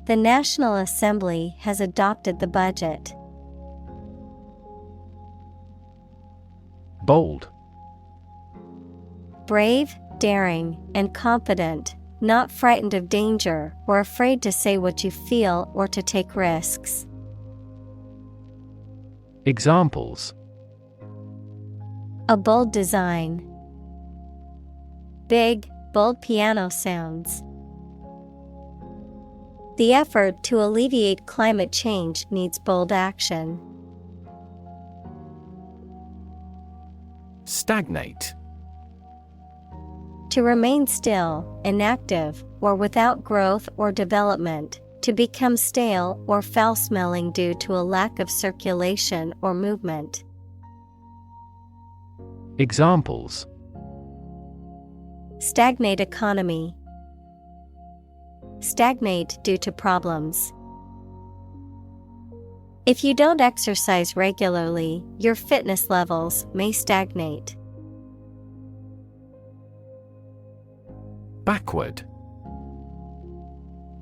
The National Assembly has adopted the budget. Bold. Brave, daring, and confident, not frightened of danger or afraid to say what you feel or to take risks. Examples: A bold design. Big, bold piano sounds. The effort to alleviate climate change needs bold action. Stagnate. To remain still, inactive, or without growth or development, to become stale or foul-smelling due to a lack of circulation or movement. Examples: Stagnate economy. Stagnate due to problems. If you don't exercise regularly, your fitness levels may stagnate. Backward.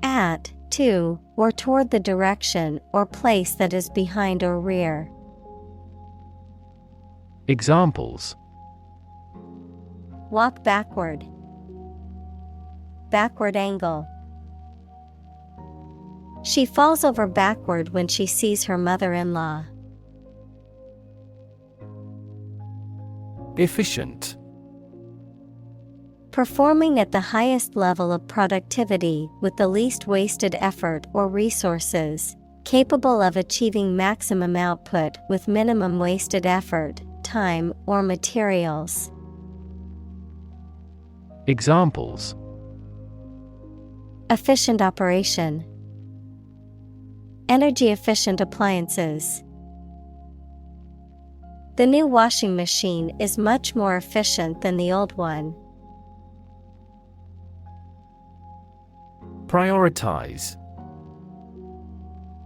At, to, or toward the direction or place that is behind or rear. Examples: Walk backward. Backward angle. She falls over backward when she sees her mother-in-law. Efficient. Performing at the highest level of productivity with the least wasted effort or resources, capable of achieving maximum output with minimum wasted effort, time, or materials. Examples: Efficient operation. Energy-efficient appliances. The new washing machine is much more efficient than the old one. Prioritize.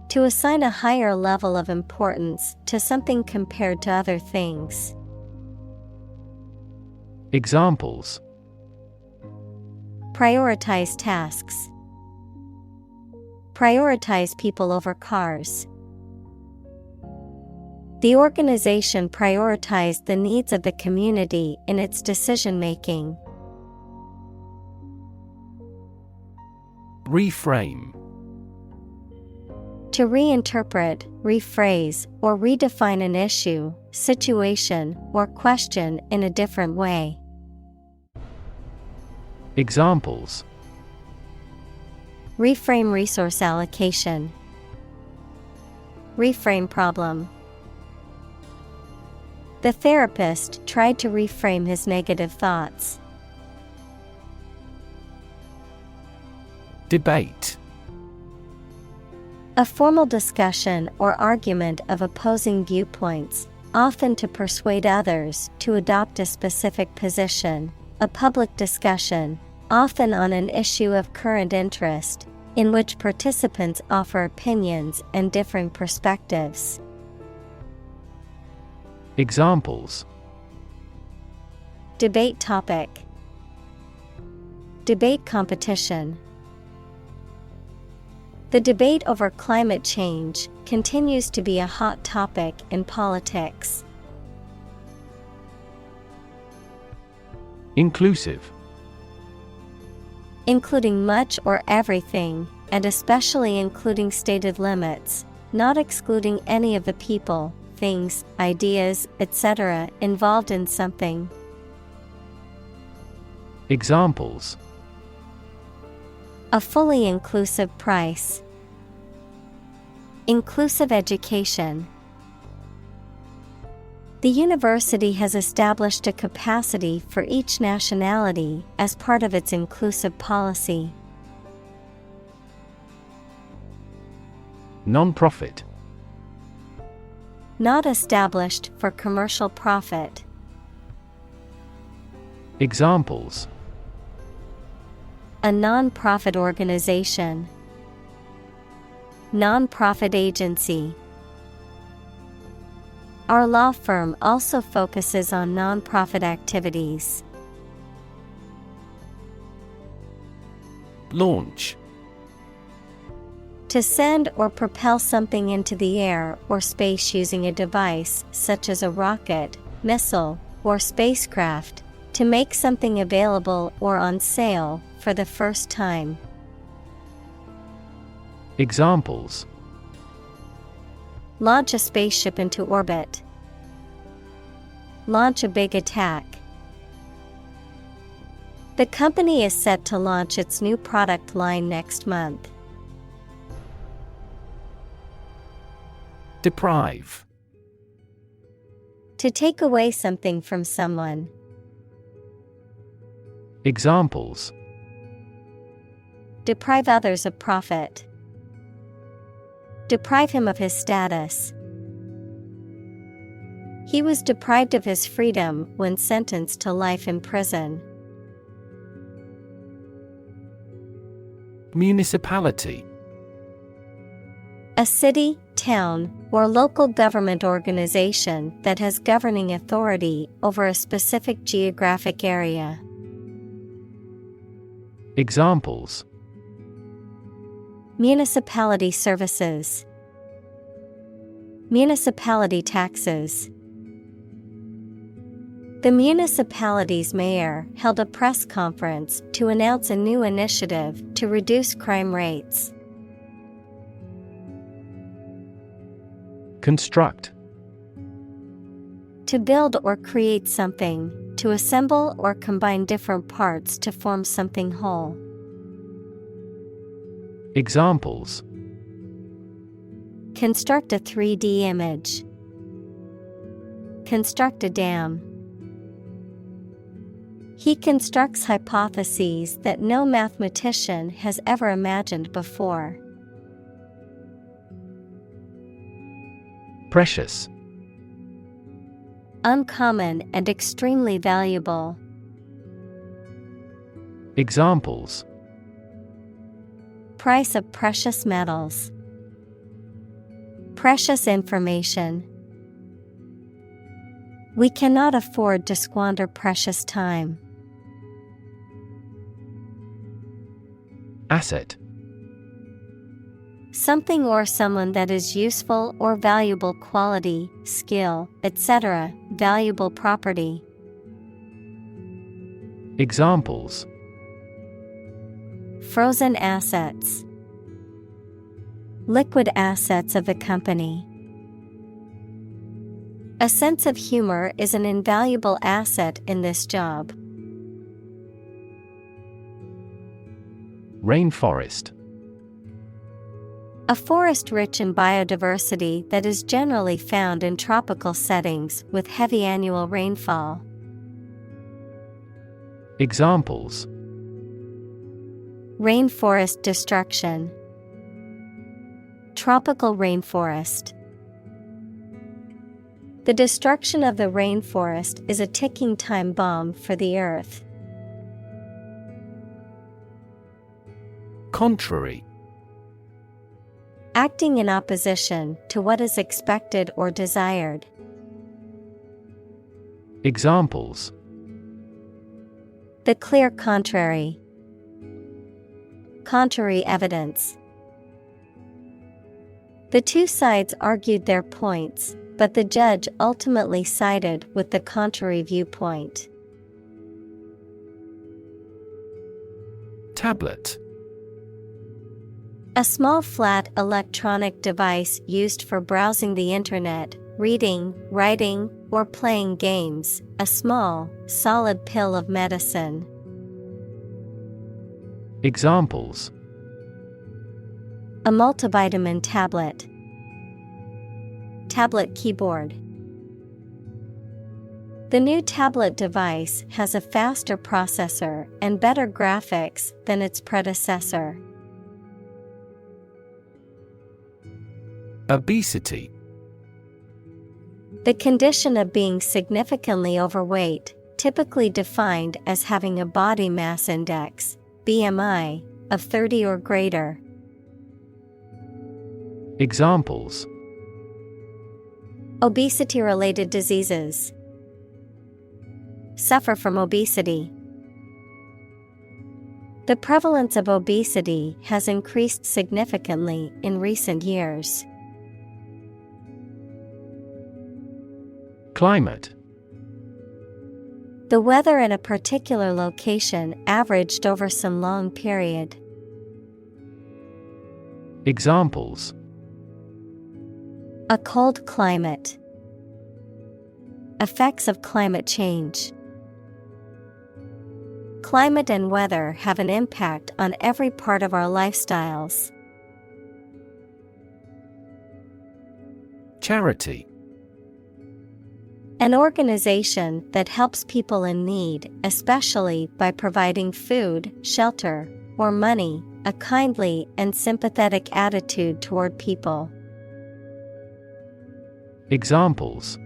To assign a higher level of importance to something compared to other things. Examples: Prioritize tasks. Prioritize people over cars. The organization prioritized the needs of the community in its decision-making. Reframe. To reinterpret, rephrase, or redefine an issue, situation, or question in a different way. Examples: Reframe resource allocation. Reframe problem. The therapist tried to reframe his negative thoughts. Debate. A formal discussion or argument of opposing viewpoints, often to persuade others to adopt a specific position. A public discussion, often on an issue of current interest, in which participants offer opinions and differing perspectives. Examples: Debate topic. Debate competition. The debate over climate change continues to be a hot topic in politics. Inclusive. Including much or everything, and especially including stated limits, not excluding any of the people, things, ideas, etc. involved in something. Examples: A fully inclusive price. Inclusive education. The university has established a capacity for each nationality as part of its inclusive policy. Non-profit. Not established for commercial profit. Examples: A non-profit organization. Non-profit agency. Our law firm also focuses on non-profit activities. Launch. To send or propel something into the air or space using a device such as a rocket, missile, or spacecraft, to make something available or on sale for the first time. Examples: Launch a spaceship into orbit. Launch a big attack. The company is set to launch its new product line next month. Deprive. To take away something from someone. Examples: Deprive others of profit. Deprive him of his status. He was deprived of his freedom when sentenced to life in prison. Municipality. A city, town, or local government organization that has governing authority over a specific geographic area. Examples: Municipality services. Municipality taxes. The municipality's mayor held a press conference to announce a new initiative to reduce crime rates. Construct. To build or create something, to assemble or combine different parts to form something whole. Examples: Construct a 3D image. Construct a dam. He constructs hypotheses that no mathematician has ever imagined before. Precious. Uncommon and extremely valuable. Examples: Price of precious metals. Precious information. We cannot afford to squander precious time. Asset. Something or someone that is useful or valuable quality, skill, etc., valuable property. Examples: Frozen assets. Liquid assets of the company. A sense of humor is an invaluable asset in this job. Rainforest. A forest rich in biodiversity that is generally found in tropical settings with heavy annual rainfall. Examples: Rainforest destruction. Tropical rainforest. The destruction of the rainforest is a ticking time bomb for the earth. Contrary. Acting in opposition to what is expected or desired. Examples: The clear contrary. Contrary evidence. The two sides argued their points, but the judge ultimately sided with the contrary viewpoint. Tablet. A small flat electronic device used for browsing the internet, reading, writing, or playing games, a small, solid pill of medicine. Examples: A multivitamin tablet. Tablet keyboard. The new tablet device has a faster processor and better graphics than its predecessor. Obesity. The condition of being significantly overweight, typically defined as having a body mass index, BMI, of 30 or greater. Examples: obesity-related diseases. Suffer from obesity. The prevalence of obesity has increased significantly in recent years. Climate. The weather in a particular location averaged over some long period. Examples: a cold climate. Effects of climate change. Climate and weather have an impact on every part of our lifestyles. Charity. An organization that helps people in need, especially by providing food, shelter, or money, a kindly and sympathetic attitude toward people. Examples: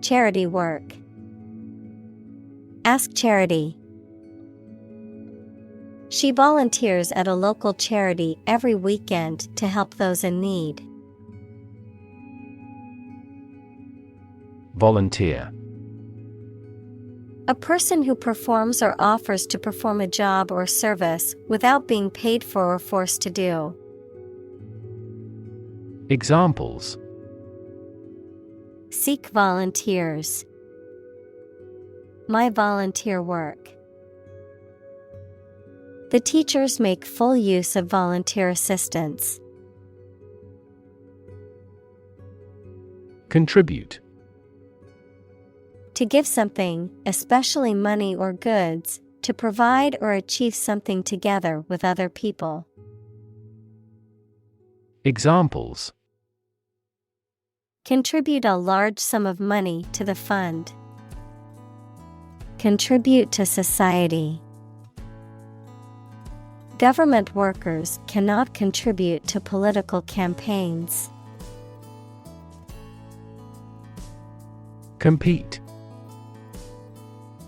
charity work. Ask charity. She volunteers at a local charity every weekend to help those in need. Volunteer. A person who performs or offers to perform a job or service without being paid for or forced to do. Examples: seek volunteers. My volunteer work. The teachers make full use of volunteer assistance. Contribute. To give something, especially money or goods, to provide or achieve something together with other people. Examples: contribute a large sum of money to the fund. Contribute to society. Government workers cannot contribute to political campaigns. Compete.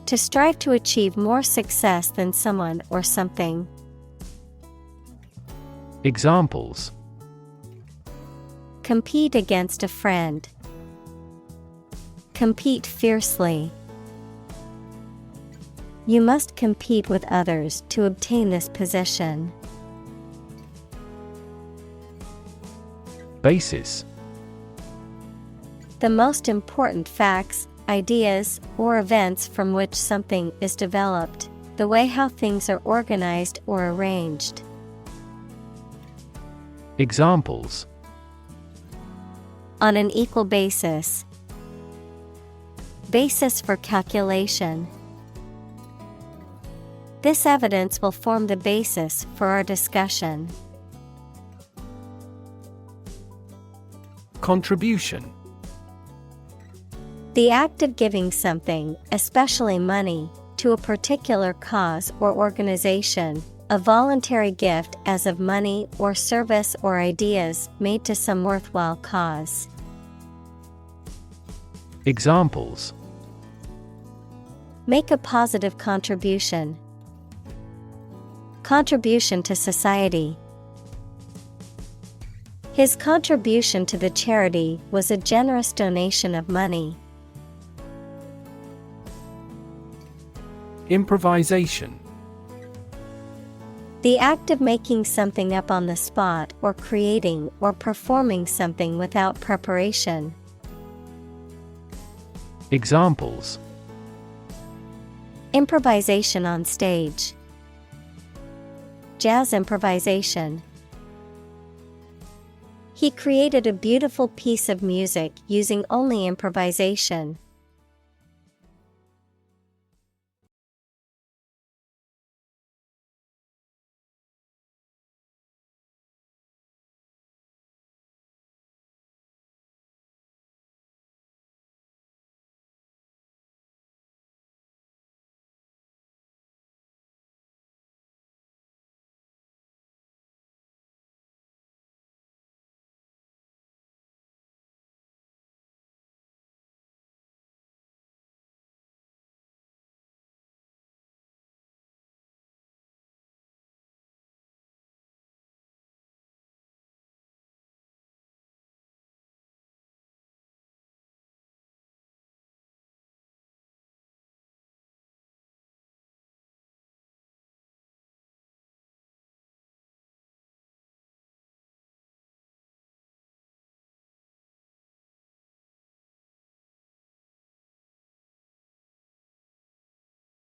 To strive to achieve more success than someone or something. Examples: compete against a friend. Compete fiercely. You must compete with others to obtain this position. Basis. The most important facts, ideas, or events from which something is developed, the way how things are organized or arranged. Examples: on an equal basis. Basis for calculation. This evidence will form the basis for our discussion. Contribution. The act of giving something, especially money, to a particular cause or organization, a voluntary gift as of money or service or ideas made to some worthwhile cause. Examples: make a positive contribution. Contribution to society. His contribution to the charity was a generous donation of money. Improvisation. The act of making something up on the spot or creating or performing something without preparation. Examples: improvisation on stage. Jazz improvisation. He created a beautiful piece of music using only improvisation.